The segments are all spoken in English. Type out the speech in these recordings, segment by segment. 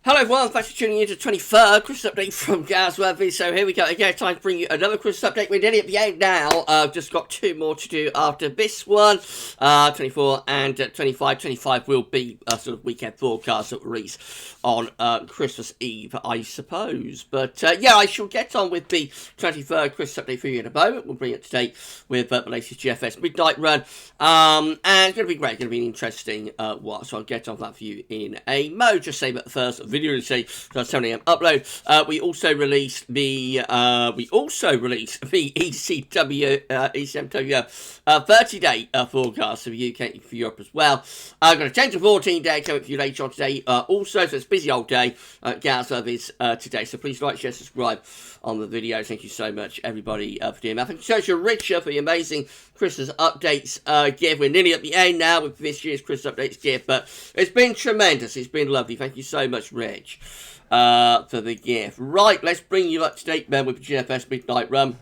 Hello everyone, thanks for tuning in to the 23rd Christmas update from GWV. So here we go again, time to bring you another Christmas update. We're nearly at the end now. I've just got two more to do after this one. 24 and 25. 25 will be a sort of weekend broadcast that will release on Christmas Eve, I suppose. But yeah, I shall get on with the 23rd Christmas update for you in a moment. We'll bring it to date with the latest GFS Midnight Run. And it's going to be great, going to be an interesting one. So I'll get on that for you in a mo. Just say that first video today, so 7 AM upload. We also released the ECMW 30-day forecast for the UK and for Europe as well. I've got a 10 to 14 day coming for you later on today. Also, so it's a busy old day at GWV today. So please like, share, subscribe on the video. Thank you so much, everybody, for doing that. Thank you so much, Richard, for the amazing Christmas updates gift. We're nearly at the end now with this year's Christmas updates gift, but it's been tremendous. It's been lovely. Thank you so much, Rich, for the gift. Right, let's bring you up to date then with the GFS Midnight Run.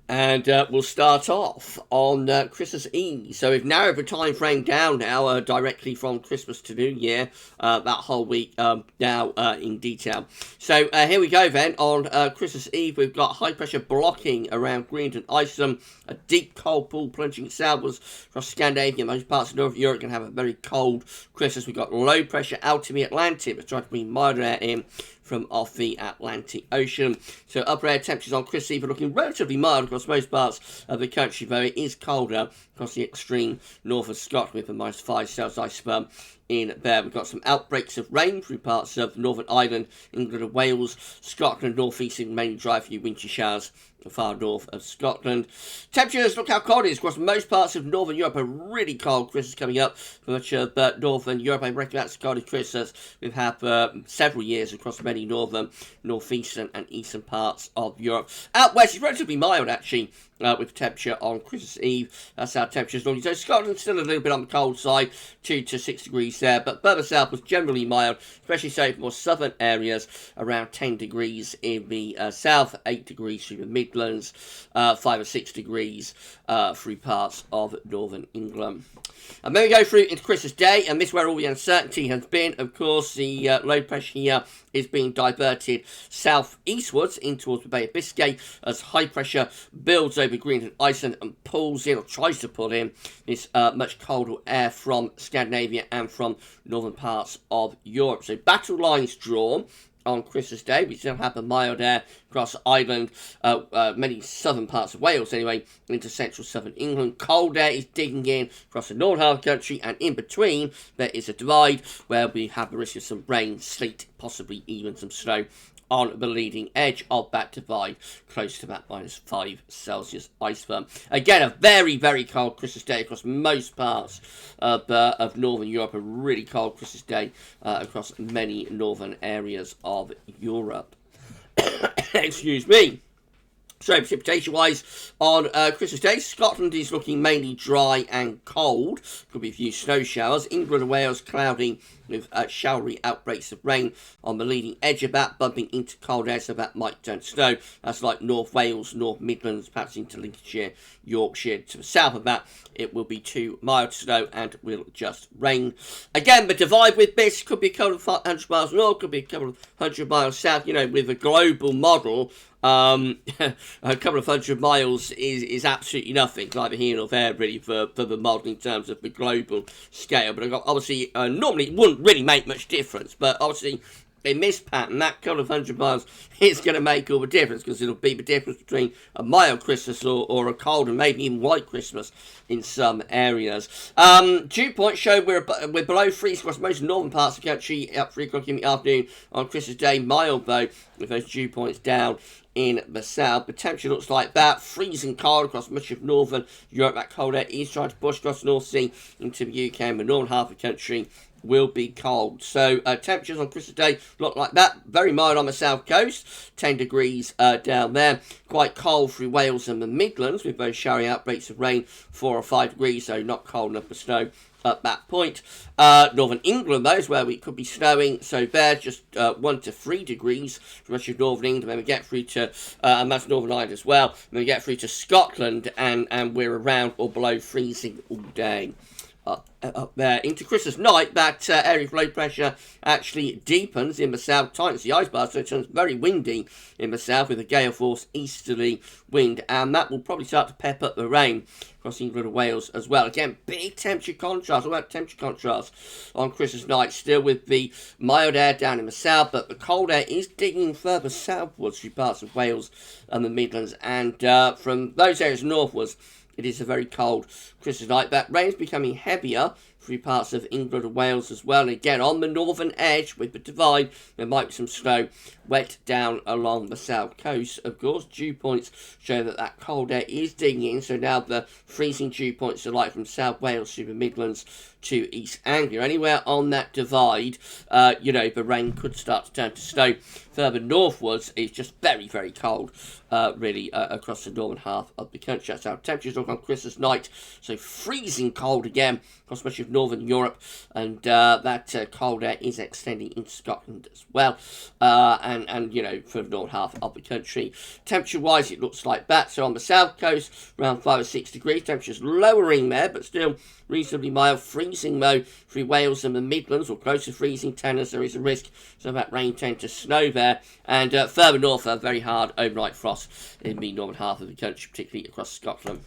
And we'll start off on Christmas Eve. So we've narrowed the time frame down now, directly from Christmas to New Year, that whole week now in detail. So here we go then. On Christmas Eve, we've got high pressure blocking around Greenland, Iceland, a deep cold pool plunging southwards across Scandinavia. Most parts of Northern Europe are going to have a very cold Christmas. We've got low pressure out in the Atlantic, but trying to bring milder air in from off the Atlantic Ocean. So upper air temperatures on Christmas Eve are looking relatively mild across most parts of the country, though it is colder across the extreme north of Scotland with a -5 Celsius iceberg in there. We've got some outbreaks of rain through parts of Northern Ireland, England and Wales, Scotland, North East, and mainly dry for you wintry showers far north of Scotland. Temperatures, look how cold it is across most parts of Northern Europe. A really cold Christmas coming up for much of Northern Europe. I reckon that's the coldest Christmas we've had for several years across many northern, northeastern and eastern parts of Europe. Out west, it's relatively mild actually, with temperature on Christmas Eve. That's our temperatures looking. So Scotland's still a little bit on the cold side, 2 to 6 degrees there, but further south was generally mild, especially so for more southern areas, around 10 degrees in the south, 8 degrees through the Midlands, 5 or 6 degrees through parts of northern England. And then we go through into Christmas Day, and this is where all the uncertainty has been. Of course, the low pressure here is being diverted south-eastwards in towards the Bay of Biscay as high pressure builds over Greenland, Iceland and pulls in, or tries to pull in, this much colder air from Scandinavia and from northern parts of Europe. So battle lines drawn on Christmas Day. We still have the mild air across Ireland, many southern parts of Wales anyway, into central southern England. Cold air is digging in across the northern half of the country, and in between there is a divide where we have the risk of some rain, sleet, possibly even some snow on the leading edge of that divide, close to that -5 Celsius iceberg. Again, a very, very cold Christmas Day across most parts of northern Europe. A really cold Christmas Day across many northern areas of Europe. Excuse me. So, precipitation-wise, on Christmas Day, Scotland is looking mainly dry and cold. Could be a few snow showers. England and Wales cloudy with showery outbreaks of rain on the leading edge of that, bumping into cold air, so that might turn to snow. That's like North Wales, North Midlands, perhaps into Lincolnshire, Yorkshire. To the south of that, it will be too mild snow and will just rain. Again, the divide with this could be a couple of 100 miles north, could be a couple of 100 miles south. You know, with a global model, a couple of 100 miles is absolutely nothing, neither here nor there really for the model in terms of the global scale. But obviously, normally it wouldn't really make much difference, but obviously in this pattern, that couple of 100 miles is going to make all the difference, because it'll be the difference between a mild Christmas or a cold and maybe even white Christmas in some areas. Dew points show we're below freeze across most northern parts of the country at 3 o'clock in the afternoon on Christmas Day. Mild though, with those dew points down in the south. The temperature looks like that. Freezing cold across much of northern Europe. That cold air is trying to push across the North Sea into the UK, and the northern half of the country will be cold. So temperatures on Christmas Day look like that. Very mild on the south coast, 10 degrees down there. Quite cold through Wales and the Midlands with those showery outbreaks of rain, 4 or 5 degrees, so not cold enough for snow at that point. Northern England, though, is where we could be snowing, so there just 1 to 3 degrees for much of Northern England. Then we get through to, and that's Northern Ireland as well, then we get through to Scotland, and we're around or below freezing all day. up there. Into Christmas night, that area of low pressure actually deepens in the south, tightens the ice bar, so it turns very windy in the south with a gale force easterly wind, and that will probably start to pep up the rain across England and Wales as well. Again, big temperature contrast. All about temperature contrast on Christmas night, still with the mild air down in the south, but the cold air is digging further southwards through parts of Wales and the Midlands, and from those areas northwards, it is a very cold Christmas night. That rain is becoming heavier through parts of England and Wales as well. And again, on the northern edge with the divide, there might be some snow wet down along the south coast. Of course, dew points show that that cold air is digging in. So now the freezing dew points are like from South Wales to the Midlands to East Anglia. Anywhere on that divide, the rain could start to turn to snow. Further northwards, it's just very, very cold, really, across the northern half of the country. That's our temperatures look on Christmas night. So freezing cold again across much of northern Europe, and that cold air is extending into Scotland as well, and for the northern half of the country. Temperature-wise, it looks like that. So on the south coast, around 5 or 6 degrees. Temperatures lowering there, but still reasonably mild. Freezing though through Wales and the Midlands, or close to freezing tenors. There is a risk of that rain tend to snow there, and further north, very hard overnight frost in the northern half of the country, particularly across Scotland.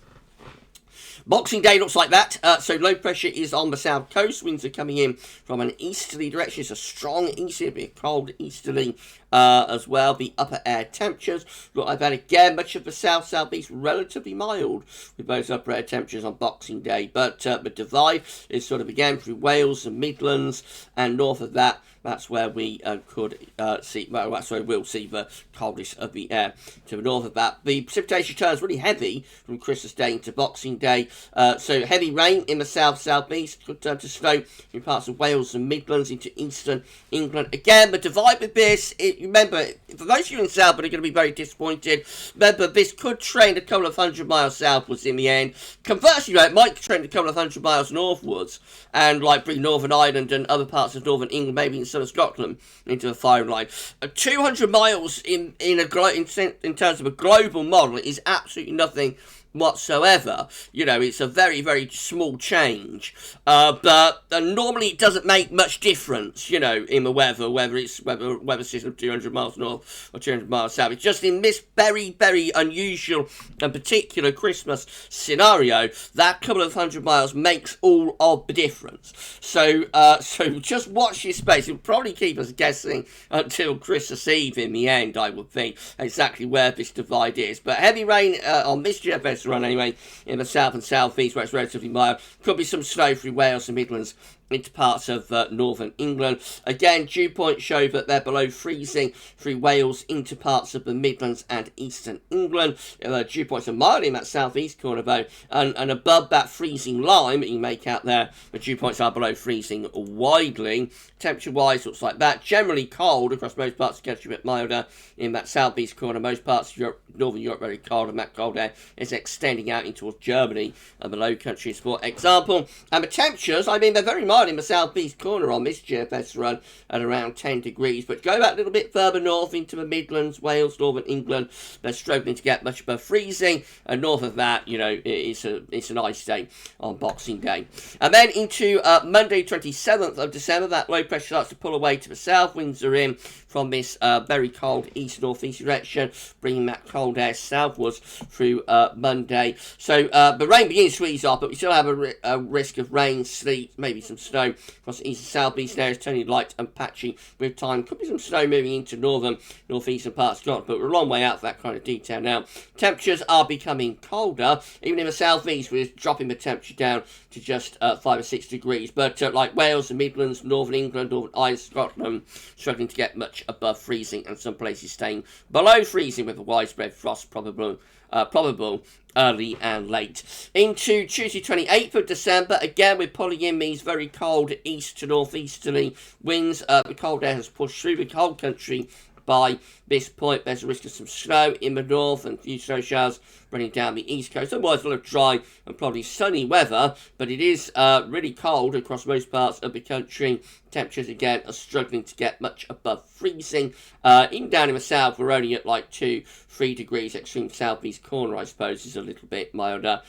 Boxing Day looks like that. So low pressure is on the south coast. Winds are coming in from an easterly direction. It's a strong easterly, a bit cold easterly as well. The upper air temperatures look like that again. Much of the south-southeast relatively mild with those upper air temperatures on Boxing Day. But the divide is sort of again through Wales and Midlands, and north of that, that's where we could see, well, that's where we'll see the coldest of the air to the north of that. The precipitation turns really heavy from Christmas Day into Boxing Day. So heavy rain in the south-southeast could turn to snow in parts of Wales and Midlands into eastern England. Again, the divide with this, remember, for those of you in South, but are going to be very disappointed, remember, this could trend a couple of 100 miles southwards in the end. Conversely, it might trend a couple of 100 miles northwards, and bring Northern Ireland and other parts of Northern England, maybe in of Scotland, into the firing line. 200 miles in terms of a global model is absolutely nothing whatsoever. It's a very, very small change, but normally it doesn't make much difference, in the weather, whether it's weather system 200 miles north or 200 miles south. It's just in this very, very unusual and particular Christmas scenario, that couple of 100 miles makes all of the difference. So just watch your space. It'll probably keep us guessing until Christmas Eve in the end, I would think, exactly where this divide is. But heavy rain on this GFS run anyway in the south and southeast, where it's relatively mild. Could be some snow through Wales and Midlands into parts of northern England. Again, dew points show that they're below freezing through Wales into parts of the Midlands and eastern England. Dew points are mild in that southeast corner though, and above that freezing line that you make out there, the dew points are below freezing widely. Temperature wise, looks like that. Generally cold across most parts of the country, a bit milder in that southeast corner. Most parts of Europe, northern Europe, very cold, and that cold air is extending out into towards Germany and the Low Countries, for example. And the temperatures, they're very mild in the southeast corner on this GFS run at around 10 degrees, but go back a little bit further north into the Midlands, Wales, northern England, they're struggling to get much above freezing, and north of that, it's an ice day on Boxing Day. And then into Monday 27th of December, that low pressure starts to pull away to the south. Winds are in from this very cold east-northeast direction, bringing that cold air southwards through Monday. So the rain begins to ease off, but we still have a risk of rain, sleet, maybe some snow across the east and southeast areas, turning light and patchy with time. Could be some snow moving into northern, northeastern parts of Scotland, but we're a long way out for that kind of detail now. Temperatures are becoming colder, even in the southeast, we're dropping the temperature down to just 5 or 6 degrees. But like Wales, the Midlands, northern England, northern Ireland, Scotland, struggling to get much above freezing, and some places staying below freezing with a widespread frost probable early and late. Into Tuesday 28th of December, again we're pulling in these very cold east to northeasterly winds. The cold air has pushed through the whole country. By this point, there's a risk of some snow in the north and a few snow showers spreading down the east coast. Otherwise, we'll have dry and probably sunny weather, but it is really cold across most parts of the country. Temperatures again are struggling to get much above freezing. Even down in the south, we're only at like 2-3 degrees. Extreme southeast corner, I suppose, is a little bit milder.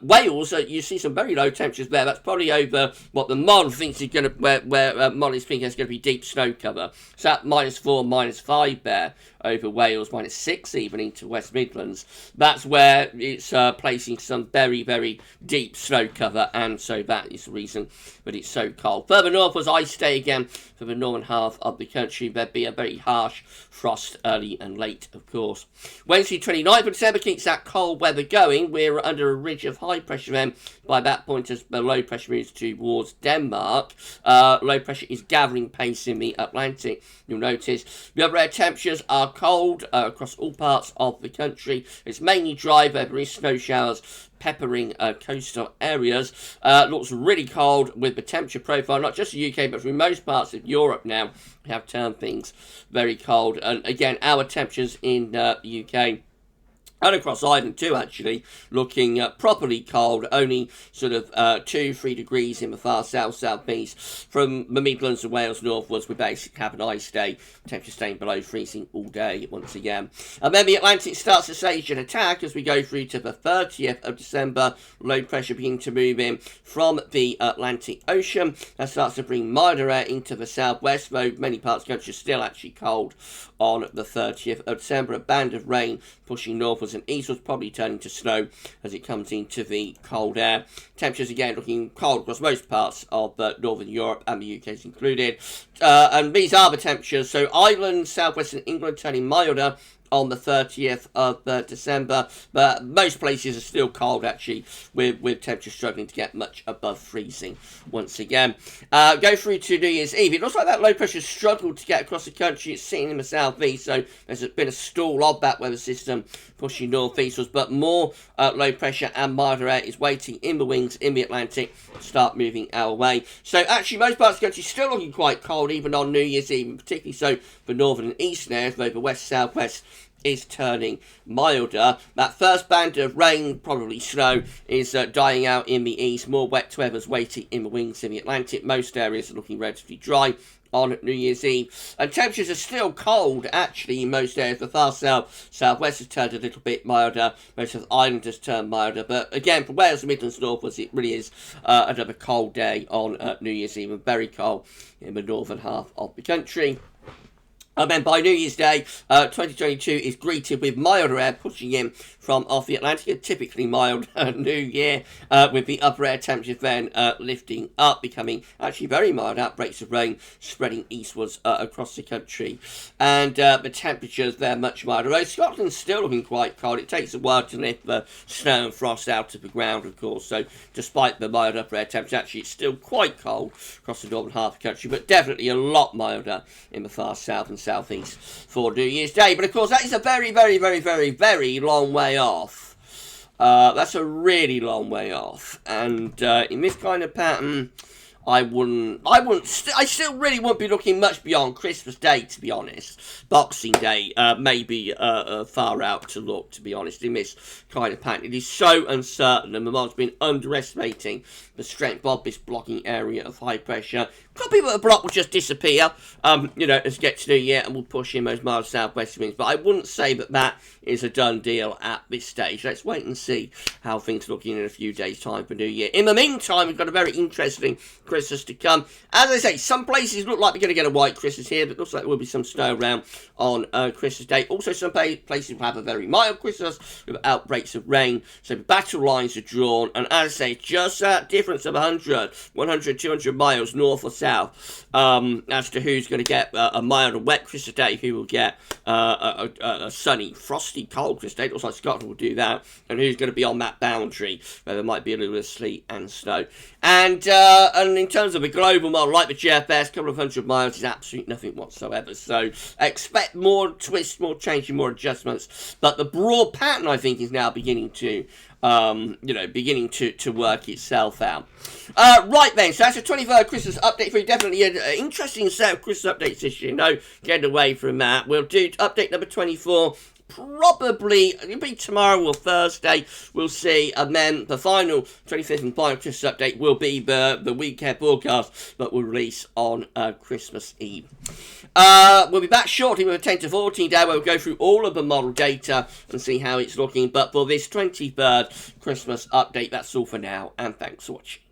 Wales, you see some very low temperatures there. That's probably over what the mod thinks is going to, where mod is thinking is going to be deep snow cover. So at -4, -5 there over Wales, -6 even into West Midlands. That's where it's placing some very, very deep snow cover, and so that is the reason that it's so cold. Further north was ice day again for the northern half of the country. There'd be a very harsh frost early and late, of course. Wednesday 29th of December keeps that cold weather going. We're under a ridge of high pressure then. By that point, as the low pressure moves towards Denmark, low pressure is gathering pace in the Atlantic. You'll notice the upper air temperatures are cold across all parts of the country. It's mainly dry, but there is snow showers peppering coastal areas. Looks really cold with the temperature profile, not just the UK, but through most parts of Europe now have turned things very cold. And again, our temperatures in the UK and across Ireland too, actually, looking properly cold, only sort of 2-3 degrees in the far south, southeast. From the Midlands and Wales northwards, we basically have an ice day, temperature staying below freezing all day once again. And then the Atlantic starts to stage an attack as we go through to the 30th of December. Low pressure beginning to move in from the Atlantic Ocean. That starts to bring milder air into the southwest, though many parts of the country are still actually cold on the 30th of December. A band of rain pushing northwards and eastwards, probably turning to snow as it comes into the cold air. Temperatures again looking cold across most parts of northern Europe, and the UK is included. And these are the temperatures. So Ireland, southwestern England turning milder on the 30th of December, but most places are still cold actually, with temperatures struggling to get much above freezing once again. Go through to New Year's Eve. It looks like that low pressure struggled to get across the country. It's sitting in the southeast, so there's been a stall of that weather system pushing northeastwards, but more low pressure and milder air is waiting in the wings in the Atlantic to start moving our way. So actually most parts of the country still looking quite cold even on New Year's Eve, particularly so for northern and eastern areas, though the west southwest is turning milder. That first band of rain, probably snow, is dying out in the east. More wet weather's waiting in the wings in the Atlantic. Most areas are looking relatively dry on New Year's Eve. And temperatures are still cold, actually, in most areas. The far south, southwest has turned a little bit milder. Most of Ireland has turned milder. But again, from Wales and Midlands northwards, it really is another cold day on New Year's Eve, and very cold in the northern half of the country. And then by New Year's Day, 2022 is greeted with milder air pushing in from off the Atlantic. A typically mild New Year, with the upper air temperatures then lifting up, becoming actually very mild. Outbreaks of rain spreading eastwards across the country. And the temperatures there much milder. Though Scotland's still looking quite cold. It takes a while to lift the snow and frost out of the ground, of course. So despite the mild upper air temperature, actually it's still quite cold across the northern half of the country, but definitely a lot milder in the far south and southeast for New Year's Day. But of course that is a very, very, very, very, very long way off. That's a really long way off, and in this kind of pattern, I still really wouldn't be looking much beyond Christmas Day, to be honest. Boxing Day may be far out to look, to be honest, in this kind of pattern. It is so uncertain, and the mod's been underestimating the strength of this blocking area of high pressure. Could be that the block will just disappear, as it gets to New Year, and we'll push in those mild southwest winds. But I wouldn't say that is a done deal at this stage. Let's wait and see how things are looking in a few days' time for New Year. In the meantime, we've got a very interesting Christmas to come. As I say, some places look like we're going to get a white Christmas here, but it looks like there will be some snow around on Christmas Day. Also, some places will have a very mild Christmas with outbreaks of rain. So the battle lines are drawn, and as I say, just that difference of 100, 200 miles north or south as to who's going to get a mild and wet Christmas Day, who will get a sunny, frosty, cold Christmas Day. It looks like Scotland will do that, and who's going to be on that boundary where there might be a little bit of sleet and snow. And in terms of a global model, like the GFS, a couple of 100 miles is absolutely nothing whatsoever. So expect more twists, more changing, more adjustments. But the broad pattern, I think, is now beginning to work itself out. Right then, so that's a 23rd Christmas update for you. Definitely an interesting set of Christmas updates this year. No getting away from that. We'll do update number 24 probably, it'll be tomorrow or Thursday, we'll see, and then the final 25th and final Christmas update will be the weekend broadcast that will release on Christmas Eve. We'll be back shortly with a 10 to 14 day where we'll go through all of the model data and see how it's looking, but for this 23rd Christmas update, that's all for now, and thanks for watching.